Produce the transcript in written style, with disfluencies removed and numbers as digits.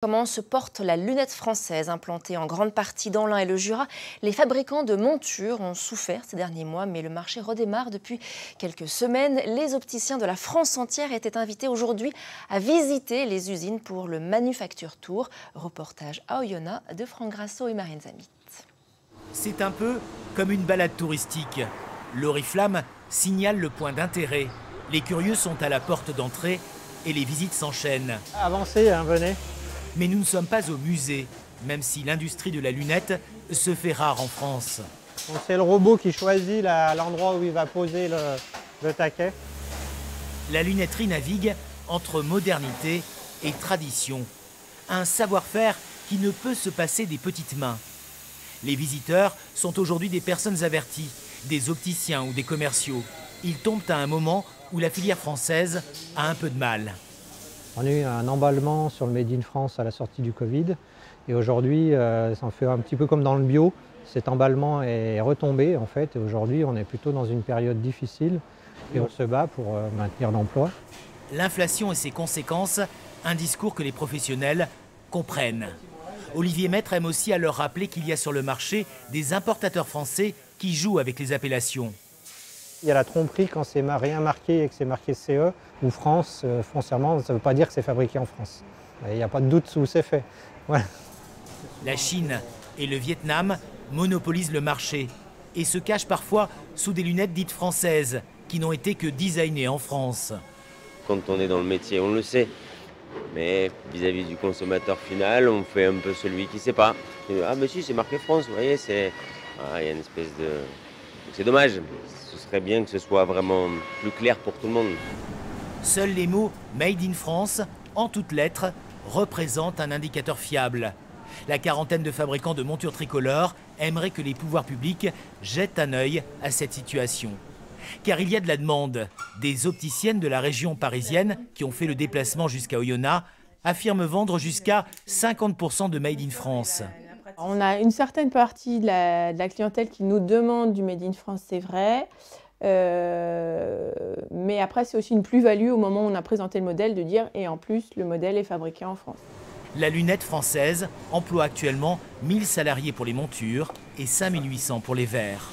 Comment se porte la lunette française implantée en grande partie dans l'Ain et le Jura? Les fabricants de montures ont souffert ces derniers mois, mais le marché redémarre depuis quelques semaines. Les opticiens de la France entière étaient invités aujourd'hui à visiter les usines pour le Manufacture Tour. Reportage à Oyonnax de Franck Grasso et Marine Zamit. C'est un peu comme une balade touristique. L'Oriflamme signale le point d'intérêt. Les curieux sont à la porte d'entrée et les visites s'enchaînent. Avancez, venez. Mais nous ne sommes pas au musée, même si l'industrie de la lunette se fait rare en France. C'est le robot qui choisit l'endroit où il va poser le taquet. La lunetterie navigue entre modernité et tradition. Un savoir-faire qui ne peut se passer des petites mains. Les visiteurs sont aujourd'hui des personnes averties, des opticiens ou des commerciaux. Ils tombent à un moment où la filière française a un peu de mal. On a eu un emballement sur le Made in France à la sortie du Covid. Et aujourd'hui, ça en fait un petit peu comme dans le bio. Cet emballement est retombé en fait. Et aujourd'hui, on est plutôt dans une période difficile. Et on se bat pour maintenir l'emploi. L'inflation et ses conséquences, un discours que les professionnels comprennent. Olivier Maître aime aussi à leur rappeler qu'il y a sur le marché des importateurs français qui jouent avec les appellations. Il y a la tromperie quand c'est rien marqué et que c'est marqué CE ou France, foncièrement, ça ne veut pas dire que c'est fabriqué en France. Il n'y a pas de doute où c'est fait. Voilà. La Chine et le Vietnam monopolisent le marché et se cachent parfois sous des lunettes dites françaises qui n'ont été que designées en France. Quand on est dans le métier, on le sait. Mais vis-à-vis du consommateur final, on fait un peu celui qui ne sait pas. Ah mais si, c'est marqué France, vous voyez, c'est... Ah, il y a une espèce de... C'est dommage. Ce serait bien que ce soit vraiment plus clair pour tout le monde. Seuls les mots « Made in France » en toutes lettres représentent un indicateur fiable. La quarantaine de fabricants de montures tricolores aimerait que les pouvoirs publics jettent un œil à cette situation. Car il y a de la demande. Des opticiennes de la région parisienne qui ont fait le déplacement jusqu'à Oyonnax affirment vendre jusqu'à 50% de Made in France. On a une certaine partie de la clientèle qui nous demande du Made in France, c'est vrai. Mais après, c'est aussi une plus-value au moment où on a présenté le modèle de dire « et en plus, le modèle est fabriqué en France ». La lunette française emploie actuellement 1000 salariés pour les montures et 5800 pour les verres.